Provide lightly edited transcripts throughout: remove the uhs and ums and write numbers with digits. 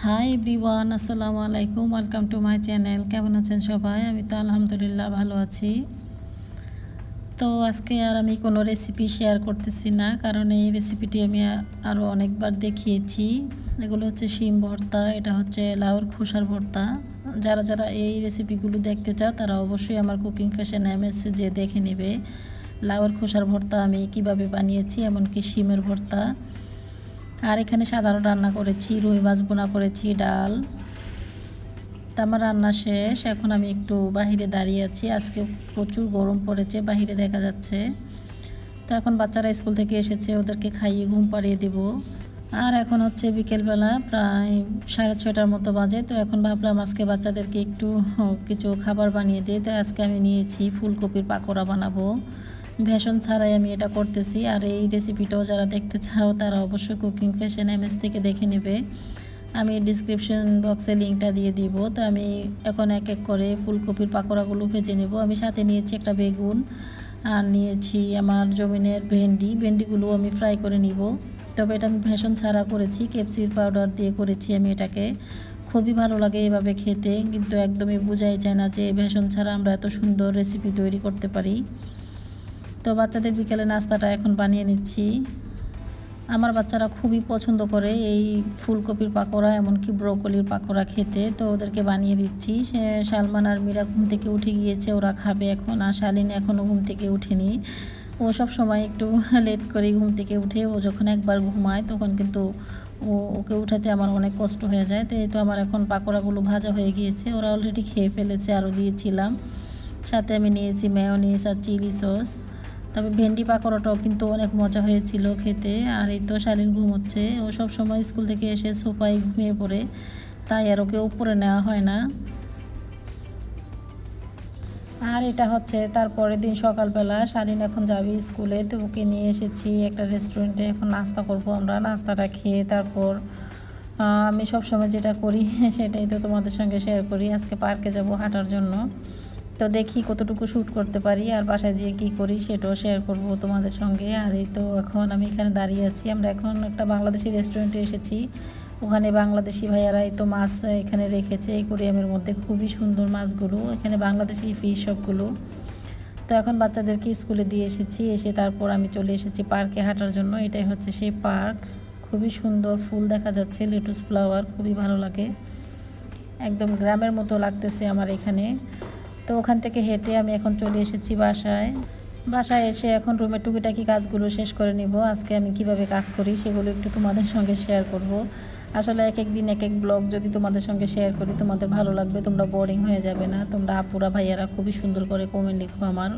Hi everyone, আসসালামু আলাইকুম। Welcome to my channel. কেমন আছেন সবাই? আমি তো আলহামদুলিল্লাহ ভালো আছি। তো আজকে আর আমি কোনো রেসিপি শেয়ার করতেছি না, কারণ এই রেসিপিটি আমি আরও অনেকবার দেখিয়েছি। এগুলো হচ্ছে শিম ভর্তা, এটা হচ্ছে লাউর খোসার ভর্তা। যারা যারা এই রেসিপিগুলো দেখতে চাও তারা অবশ্যই আমার কুকিং ফ্যাশন এমএসে যে দেখে নেবে লাউর খোসার ভর্তা আমি কিভাবে বানিয়েছি, এমনকি শিমের ভর্তা। আর এখানে সাধারণ রান্না করেছি, রুই মাছ বোনা করেছি, ডাল। তো আমার রান্না শেষ। এখন আমি একটু বাহিরে দাঁড়িয়ে আছি। আজকে প্রচুর গরম পড়েছে, বাহিরে দেখা যাচ্ছে। তো এখন বাচ্চারা স্কুল থেকে এসেছে, ওদেরকে খাইয়ে ঘুম পাড়িয়ে দেব। আর এখন হচ্ছে বিকেলবেলা প্রায় 6:30টার মতো বাজে। তো এখন ভাবলাম আজকে বাচ্চাদেরকে একটু কিছু খাবার বানিয়ে দিই। তো আজকে আমি নিয়েছি ফুলকপির পাকোড়া বানাবো। বেসন ছাড়াই আমি এটা করতেছি। আর এই রেসিপিটাও যারা দেখতে চাও তারা অবশ্যই কুকিং ফ্যাশন এমএস থেকে দেখে নেবে। আমি ডিসক্রিপশন বক্সে লিঙ্কটা দিয়ে দিব। তো আমি এখন এক এক করে ফুলকপির পাকোড়াগুলো ভেজে নেব। আমি সাথে নিয়েছি একটা বেগুন, আর নিয়েছি আমার জমিনের ভেন্ডিগুলো আমি ফ্রাই করে নিব। তবে এটা আমি বেসন ছাড়া করেছি, কেপসির পাউডার দিয়ে করেছি আমি এটাকে। খুবই ভালো লাগে এভাবে খেতে, কিন্তু একদমই বোঝাই যায় না যে বেসন ছাড়া আমরা এত সুন্দর রেসিপি তৈরি করতে পারি। তো বাচ্চাদের বিকেলে নাস্তাটা এখন বানিয়ে নিচ্ছি। আমার বাচ্চারা খুবই পছন্দ করে এই ফুলকপির পাকোড়া, এমনকি ব্রোকলির পাকোড়া খেতে। তো ওদেরকে বানিয়ে দিচ্ছি। সালমান আর মীরা ঘুম থেকে উঠে গিয়েছে, ওরা খাবে এখন। আর শালিন এখনও ঘুম থেকে উঠেনি। ও সব সময় একটু লেট করে ঘুম থেকে উঠে। ও যখন একবার ঘুমায় তখন কিন্তু ওকে উঠাতে আমার অনেক কষ্ট হয়ে যায়। তো এই তো আমার এখন পাকোড়াগুলো ভাজা হয়ে গিয়েছে, ওরা অলরেডি খেয়ে ফেলেছে, আরও দিয়েছিলাম। সাথে আমি নিয়েছি মেয়োনিজ আর চিলি সস। তবে ভেন্ডি পাকোড়াটাও কিন্তু অনেক মজা হয়েছিল খেতে। আর এই তো শালীন ঘুমোচ্ছে। ও সব সময় স্কুল থেকে এসে সোফায় ঘুমিয়ে পড়ে, তাই আর ওকে উপরে নেওয়া হয় না। আর এটা হচ্ছে তারপরের দিন সকালবেলা, শালীন এখন যাবে স্কুলে। তো ওকে নিয়ে এসেছি একটা রেস্টুরেন্টে। এখন নাস্তা করব আমরা। নাস্তাটা খেয়ে তারপর আমি সবসময় যেটা করি সেটাই তো তোমাদের সঙ্গে শেয়ার করি। আজকে পার্কে যাব হাঁটার জন্য। তো দেখি কতটুকু শ্যুট করতে পারি, আর বাসায় যেয়ে কী করি সেটাও শেয়ার করব তোমাদের সঙ্গে। আর এই তো এখন আমি এখানে দাঁড়িয়ে আছি। আমরা এখন একটা বাংলাদেশি রেস্টুরেন্টে এসেছি। ওখানে বাংলাদেশি ভাইয়ারা এই তো মাছ এখানে রেখেছে অ্যাকোয়ারিয়ামের মধ্যে, খুবই সুন্দর মাছগুলো। এখানে বাংলাদেশি ফিশ সবগুলো। তো এখন বাচ্চাদেরকে স্কুলে দিয়ে এসেছি, এসে তারপর আমি চলে এসেছি পার্কে হাঁটার জন্য। এটাই হচ্ছে সেই পার্ক। খুবই সুন্দর ফুল দেখা যাচ্ছে, লেটুস ফ্লাওয়ার, খুবই ভালো লাগে। একদম গ্রামের মতো লাগতেছে আমার এখানে। তো ওখান থেকে হেঁটে আমি এখন চলে এসেছি বাসায় এসে এখন রুমের টুকিটাকি কাজগুলো শেষ করে নিব। আজকে আমি কিভাবে কাজ করি সেগুলো একটু তোমাদের সঙ্গে শেয়ার করব। আসলে এক এক দিন এক এক ব্লগ যদি তোমাদের সঙ্গে শেয়ার করি তোমাদের ভালো লাগবে, তোমরা বোরিং হয়ে যাবে না। তোমরা আপুরা ভাইয়ারা খুবই সুন্দর করে কমেন্ট লিখো আমার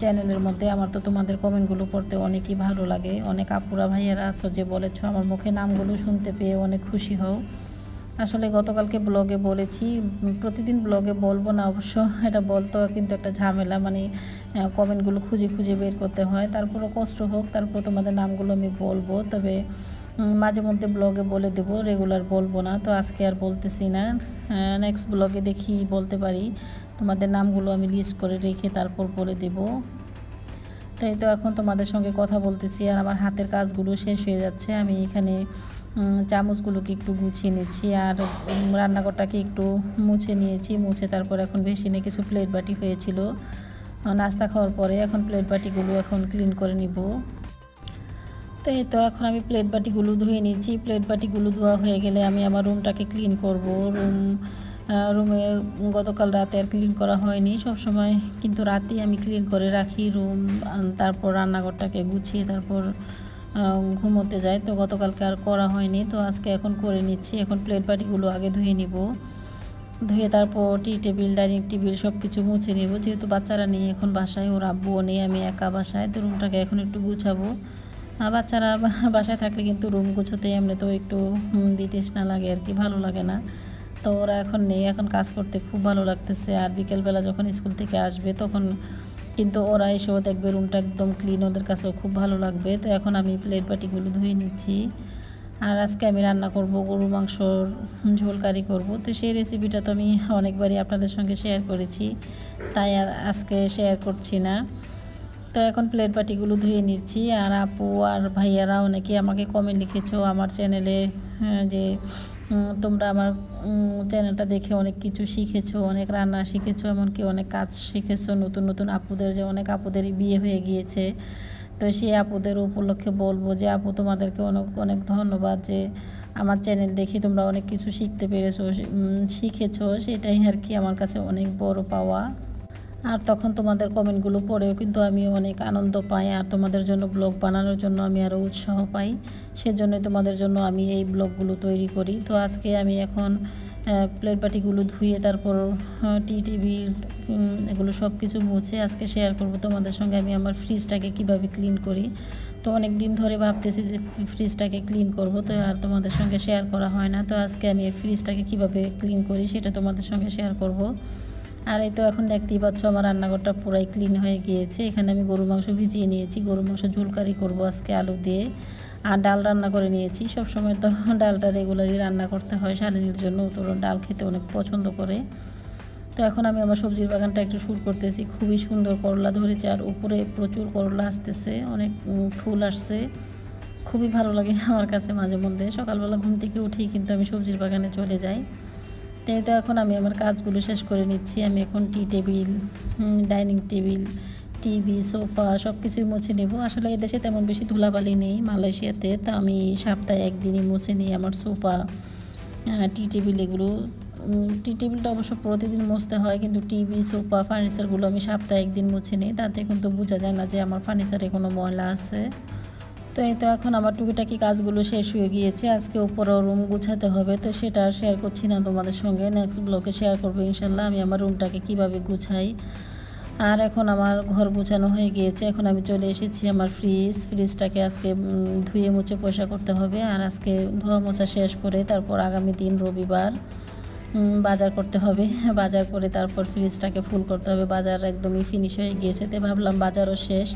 চ্যানেলের মধ্যে। আমার তো তোমাদের কমেন্টগুলো পড়তে অনেকই ভালো লাগে। অনেক আপুরা ভাইয়ারা আছো যে বলেছো, আমার মুখে নামগুলো শুনতে পেয়ে অনেক খুশি হও। আসলে গতকালকে ব্লগে বলেছি, প্রতিদিন ব্লগে বলবো না অবশ্য, এটা বলতেও কিন্তু একটা ঝামেলা, মানে কমেন্টগুলো খুঁজে খুঁজে বের করতে হয়। তারপরও কষ্ট হোক, তারপর তোমাদের নামগুলো আমি বলবো। তবে মাঝে মধ্যে ব্লগে বলে দেব, রেগুলার বলবো না। তো আজকে আর বলতেছি না, নেক্সট ব্লগে দেখি বলতে পারি। তোমাদের নামগুলো আমি লিস্ট করে রেখে তারপর বলে দেব। তো এই তো এখন তোমাদের সঙ্গে কথা বলতেছি, আর আমার হাতের কাজগুলো শেষ হয়ে যাচ্ছে। আমি এখানে চামচগুলোকে একটু গুছিয়ে নিচ্ছি, আর রান্নাঘরটাকে একটু মুছে নিয়েছি। মুছে তারপর এখন বেসিনে কিছু প্লেট বাটি হয়েছিল নাস্তা খাওয়ার পরে, এখন প্লেট বাটিগুলো এখন ক্লিন করে নিব। তো এই তো এখন আমি প্লেট বাটিগুলো ধুয়ে নিচ্ছি। প্লেট বাটিগুলো ধোয়া হয়ে গেলে আমি আমার রুমটাকে ক্লিন করব। রুমে গতকাল রাতে আর ক্লিন করা হয়নি, সবসময় কিন্তু রাতেই আমি ক্লিন করে রাখি রুম। তারপর রান্নাঘরটাকে গুছিয়ে তারপর ঘুমোতে যায়। তো গতকালকে আর করা হয়নি, তো আজকে এখন করে নিচ্ছি। এখন প্লেট বাটিগুলো আগে ধুয়ে নিব, ধুয়ে তারপর টি টেবিল, ডাইনিং টেবিল সব কিছু মুছে নেব। যেহেতু বাচ্চারা নেই এখন বাসায়, ওর আব্বুও নেই, আমি একা বাসায়। তো রুমটাকে এখন একটু গুছাবো। বাচ্চারা বাসায় থাকলে কিন্তু রুম গুছোতে এমনিতেও একটু বিতৃষ্ণা লাগে আর কি, ভালো লাগে না। তো ওরা এখন নেই, এখন কাজ করতে খুব ভালো লাগতেছে। আর বিকেলবেলা যখন স্কুল থেকে আসবে তখন কিন্তু ওরা এসেও দেখবে রুমটা একদম ক্লিন, ওদের কাছেও খুব ভালো লাগবে। তো এখন আমি প্লেট বাটিগুলো ধুয়ে নিচ্ছি। আর আজকে আমি রান্না করব গরু মাংসর ঝোল কারি করব। তো সেই রেসিপিটা তো আমি অনেকবারই আপনাদের সঙ্গে শেয়ার করেছি, তাই আর আজকে শেয়ার করছি না। তো এখন প্লেট বাটিগুলো ধুয়ে নিচ্ছি। আর আপু আর ভাইয়ারা অনেকে আমাকে কমেন্ট লিখেছো আমার চ্যানেলে, যে তোমরা আমার চ্যানেলটা দেখে অনেক কিছু শিখেছো, অনেক রান্না শিখেছো, এমনকি অনেক কাজ শিখেছো। নতুন নতুন আপুদের, যে অনেক আপুদেরই বিয়ে হয়ে গিয়েছে, তো সেই আপুদের উপলক্ষে বলবো যে আপু তোমাদেরকে অনেক অনেক ধন্যবাদ, যে আমার চ্যানেল দেখে তোমরা অনেক কিছু শিখতে পেরেছো, শিখেছো। সেটাই আর কি আমার কাছে অনেক বড় পাওয়া। আর তখন তোমাদের কমেন্টগুলো পড়েও কিন্তু আমি অনেক আনন্দ পাই, আর তোমাদের জন্য ব্লগ বানানোর জন্য আমি আরও উৎসাহ পাই। সেজন্যই তোমাদের জন্য আমি এই ব্লগগুলো তৈরি করি। তো আজকে আমি এখন প্লেট বাটিগুলো ধুয়ে তারপর টি টেবিল এগুলো সব কিছু মুছে আজকে শেয়ার করব তোমাদের সঙ্গে আমি আমার ফ্রিজটাকে কিভাবে ক্লিন করি। তো অনেক দিন ধরে ভাবতেছি যে ফ্রিজটাকে ক্লিন করব, তো আর তোমাদের সঙ্গে শেয়ার করা হয় না। তো আজকে আমি এই ফ্রিজটাকে কিভাবে ক্লিন করি সেটা তোমাদের সঙ্গে শেয়ার করব। আর এই তো এখন দেখতেই পাচ্ছ আমার রান্নাঘরটা পুরাই ক্লিন হয়ে গিয়েছে। এখানে আমি গরুর মাংস ভিজিয়ে নিয়েছি, গরুর মাংস ঝোল কারি করবো আজকে আলু দিয়ে। আর ডাল রান্না করে নিয়েছি। সবসময় তো ডালটা রেগুলারই রান্না করতে হয় শালিনীর জন্য, তো ডাল খেতে অনেক পছন্দ করে। তো এখন আমি আমার সবজির বাগানটা একটু শুরু করতেছি। খুবই সুন্দর করলা ধরেছে, আর উপরে প্রচুর করলা আসতেছে, অনেক ফুল আসছে। খুবই ভালো লাগে আমার কাছে মাঝে মধ্যে। সকালবেলা ঘুম থেকে উঠেই কিন্তু আমি সবজির বাগানে চলে যাই। তাই তো এখন আমি আমার কাজগুলো শেষ করে নিচ্ছি। আমি এখন tea table, dining table, TV, sofa সব কিছুই মুছে নেব। আসলে এদেশে তেমন বেশি ধুলাবালি নেই মালয়েশিয়াতে, তো আমি সপ্তাহে একদিনই মুছে নিই আমার সোফা, টি টেবিল এগুলো। টি টেবিলটা অবশ্য প্রতিদিন মুছতে হয়, কিন্তু টিভি, সোফা, ফার্নিচারগুলো আমি সপ্তাহে একদিন মুছে নিই। তাতে কিন্তু বোঝা যায় না যে আমার ফার্নিচারে কোনো ময়লা আছে। তো এই তো এখন আমার টুকিটাকি কাজগুলো শেষ হয়ে গিয়েছে। আজকে উপরেও রুম গুছাতে হবে, তো সেটা শেয়ার করছি না তোমাদের সঙ্গে, নেক্সট ব্লগে শেয়ার করবো ইনশাল্লাহ আমি আমার রুমটাকে কিভাবে গুছাই। আর এখন আমার ঘর গুছানো হয়ে গিয়েছে। এখন আমি চলে এসেছি আমার ফ্রিজটাকে আজকে ধুয়ে মুছে পয়সা করতে হবে। আর আজকে ধোয়া মোছা শেষ করে তারপর আগামী দিন রবিবার বাজার করতে হবে। বাজার করে তারপর ফ্রিজটাকে ফুল করতে হবে। বাজার একদমই ফিনিশ হয়ে গিয়েছে, তো ভাবলাম বাজারও শেষ,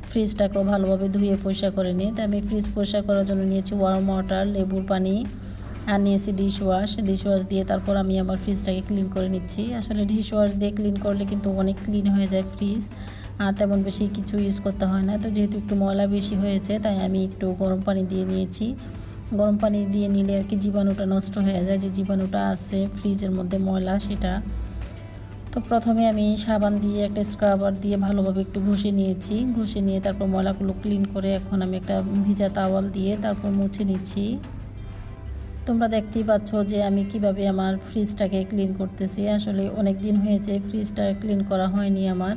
ফ্রিজটাকেও ভালোভাবে ধুয়ে পরিষ্কার করে নিই। তো আমি ফ্রিজ পরিষ্কার করার জন্য নিয়েছি ওয়ার্ম ওয়াটার, লেবুর পানি, আর নিয়েছি ডিশওয়াশ দিয়ে তারপর আমি আমার ফ্রিজটাকে ক্লিন করে নিচ্ছি। আসলে ডিশওয়াশ দিয়ে ক্লিন করলে কিন্তু অনেক ক্লিন হয়ে যায় ফ্রিজ, আর তেমন বেশি কিছু ইউজ করতে হয় না। তো যেহেতু একটু ময়লা বেশি হয়েছে, তাই আমি একটু গরম পানি দিয়ে নিয়েছি। গরম পানি দিয়ে নিলে আর কি জীবাণুটা নষ্ট হয়ে যায়, যে জীবাণুটা আছে ফ্রিজের মধ্যে ময়লা সেটা। তো প্রথমে আমি সাবান দিয়ে একটা স্ক্রাবার দিয়ে ভালোভাবে একটু ঘষে নিয়েছি। ঘষে নিয়ে তারপর ময়লাগুলো ক্লিন করে এখন আমি একটা ভিজা তাওয়াল দিয়ে তারপর মুছে নিচ্ছি। তোমরা দেখতেই পাচ্ছ যে আমি কিভাবে আমার ফ্রিজটাকে ক্লিন করতেছি। আসলে অনেক দিন হয়েছে ফ্রিজটা ক্লিন করা হয়নি আমার,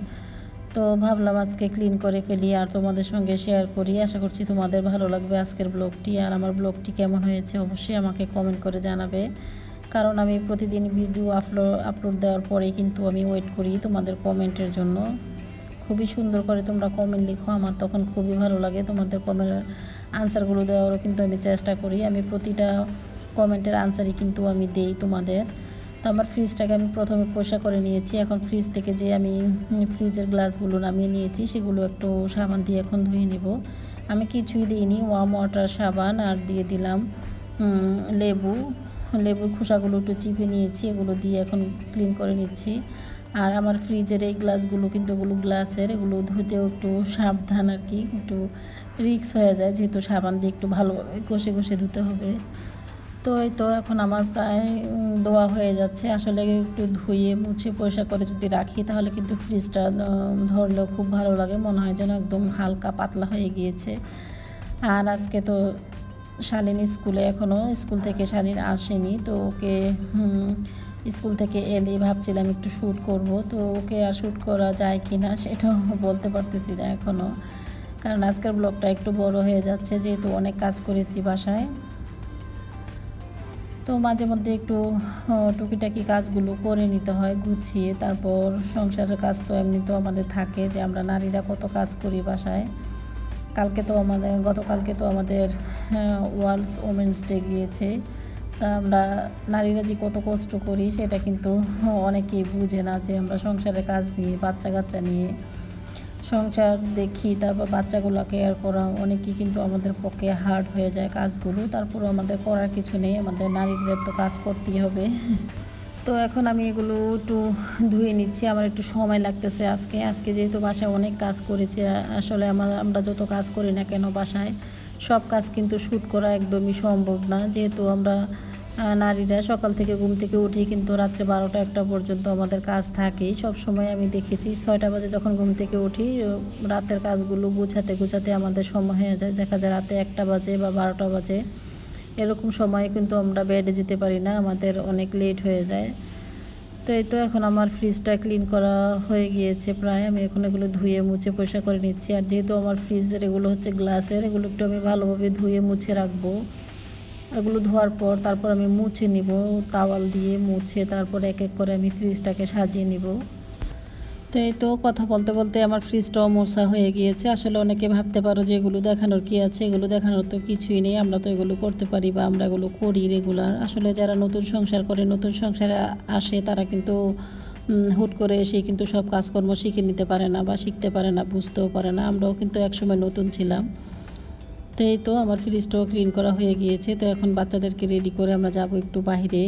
তো ভাবলাম আজকে ক্লিন করে ফেলি আর তোমাদের সঙ্গে শেয়ার করি। আশা করছি তোমাদের ভালো লাগবে আজকের ব্লগটি। আর আমার ব্লগটি কেমন হয়েছে অবশ্যই আমাকে কমেন্ট করে জানাবে, কারণ আমি প্রতিদিন ভিডিও আপলোড দেওয়ার পরেই কিন্তু আমি ওয়েট করি তোমাদের কমেন্টের জন্য। খুবই সুন্দর করে তোমরা কমেন্ট লিখো, আমার তখন খুবই ভালো লাগে। তোমাদের কমেন্টের আনসারগুলো দেওয়ারও কিন্তু আমি চেষ্টা করি। আমি প্রতিটা কমেন্টের আনসারই কিন্তু আমি দেই তোমাদের। তো আমার ফ্রিজটাকে আমি প্রথমে পরিষ্কার করে নিয়েছি। এখন ফ্রিজ থেকে যে আমি ফ্রিজের গ্লাসগুলো নামিয়ে নিয়েছি সেগুলো একটু সাবান দিয়ে এখন ধুয়ে নেব। আমি কিছুই দিইনি, ওয়ার্ম ওয়াটার, সাবান আর দিয়ে দিলাম লেবুর খোসাগুলো একটু চিপে নিয়েছি, এগুলো দিয়ে এখন ক্লিন করে নিচ্ছি। আর আমার ফ্রিজের এই গ্লাসগুলো কিন্তু এগুলো গ্লাসের, এগুলো ধুতেও একটু সাবধান আর কি, একটু রিস্ক হয়ে যায়, যেহেতু সাবান দিয়ে একটু ভালোভাবে ঘষে ঘষে ধুতে হবে। তো এই তো এখন আমার প্রায় ধোয়া হয়ে যাচ্ছে। আসলে একটু ধুয়ে মুছে পরিষ্কার করে যদি রাখি তাহলে কিন্তু ফ্রিজটা ধরলেও খুব ভালো লাগে, মনে হয় যেন একদম হালকা পাতলা হয়ে গিয়েছে। আর আজকে তো শালিনী স্কুল থেকে শালিন আসেনি, তো ওকে স্কুল থেকে এলে ভাবছিলাম একটু শ্যুট করব, তো ওকে আর শ্যুট করা যায় কি না সেটাও বলতে পারতেছি না এখনও, কারণ আজকের ব্লগটা একটু বড় হয়ে যাচ্ছে যেহেতু অনেক কাজ করেছি বাসায়। তো মাঝে মধ্যে একটু টুকিটাকি কাজগুলো করে নিতে হয় গুছিয়ে। তারপর সংসারের কাজ তো এমনিতেও আমাদের থাকে, যে আমরা নারীরা কত কাজ করি বাসায়। গতকালকে তো আমাদের ওয়ার্ল্ড ওমেন্স ডে গিয়েছে। তা আমরা নারীরা যে কত কষ্ট করি সেটা কিন্তু অনেকেই বুঝে না, যে আমরা সংসারের কাজ নিয়ে, বাচ্চা কাচ্চা নিয়ে সংসার দেখি, তারপর বাচ্চাগুলো কেয়ার করা অনেকই কিন্তু আমাদের পক্ষে হার্ড হয়ে যায় কাজগুলো। তারপরও আমাদের করার কিছু নেই, আমাদের নারীদের তো কাজ করতেই হবে। তো তো এখন আমি এগুলো একটু ধুয়ে নিচ্ছি। আমার একটু সময় লাগতেছে আজকে যেহেতু বাসায় অনেক কাজ করেছি। আসলে আমরা যত কাজ করি না কেন বাসায় সব কাজ কিন্তু শ্যুট করা একদমই সম্ভব না, যেহেতু আমরা নারীরা সকাল থেকে ঘুম থেকে উঠি কিন্তু রাত্রে 12টা-1টা পর্যন্ত আমাদের কাজ থাকেই। সব সময় আমি দেখেছি 6টা বাজে যখন ঘুম থেকে উঠি রাতের কাজগুলো গুছাতে আমাদের সময় হয়ে যায়। দেখা যায় রাতে 1টা বাজে বা 12টা বাজে, এরকম সময়ে কিন্তু আমরা বেডে যেতে পারি না, আমাদের অনেক লেট হয়ে যায়। তো এই তো এখন আমার ফ্রিজটা ক্লিন করা হয়ে গিয়েছে প্রায়। আমি এখন এগুলো ধুয়ে মুছে পরিষ্কার করে নিচ্ছি। আর যেহেতু আমার ফ্রিজের এগুলো হচ্ছে গ্লাসের, এগুলো একটু আমি ভালোভাবে ধুয়ে মুছে রাখবো। এগুলো ধোয়ার পর তারপর আমি মুছে নিব, তাওয়াল দিয়ে মুছে তারপর এক এক করে আমি ফ্রিজটাকে সাজিয়ে নিব। তো এই তো কথা বলতে বলতে আমার ফ্রিজটাও মোছা হয়ে গিয়েছে। আসলে অনেকে ভাবতে পারো যে এগুলো দেখানোর কি আছে, এগুলো দেখানোর তো কিছুই নেই, আমরা তো এগুলো করতে পারি বা আমরা এগুলো করি রেগুলার। আসলে যারা নতুন সংসার করে, নতুন সংসারে আসে, তারা কিন্তু হুট করে এসে কিন্তু সব কাজকর্ম শিখে নিতে পারে না বা শিখতে পারে না, বুঝতেও পারে না। আমরাও কিন্তু একসময় নতুন ছিলাম। তো এই তো আমার ফ্রিজটাও ক্লিন করা হয়ে গিয়েছে। তো এখন বাচ্চাদেরকে রেডি করে আমরা যাব একটু বাইরে,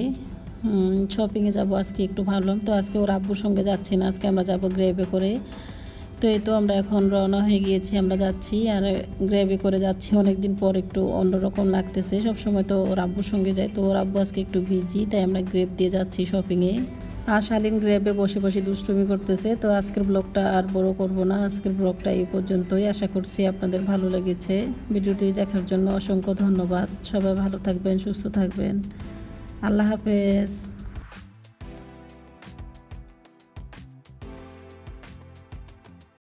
শপিংয়ে যাব আজকে। একটু ভাবলাম তো আজকে ওর আব্বুর সঙ্গে যাচ্ছি না, আজকে আমরা যাব গ্রেবে করে। তো এই তো আমরা এখন রওনা হয়ে গিয়েছি, আমরা যাচ্ছি। আর গ্রেবে করে যাচ্ছি অনেক দিন পর, একটু অন্যরকম লাগতেছে। সবসময় তো ওর আব্বুর সঙ্গে যাই, তো ওর আব্বু আজকে একটু বিজি, তাই আমরা গ্রেব দিয়ে যাচ্ছি শপিংয়ে। আর শালীন গ্রেবে বসে বসে দুষ্টুমি করতেছে। তো আজকের ব্লগটা আর বড় করব না, আজকের ব্লগটা এই পর্যন্তই। আশা করছি আপনাদের ভালো লেগেছে। ভিডিওটি দেখার জন্য অসংখ্য ধন্যবাদ। সবাই ভালো থাকবেন, সুস্থ থাকবেন। আল্লাহ হাফেজ।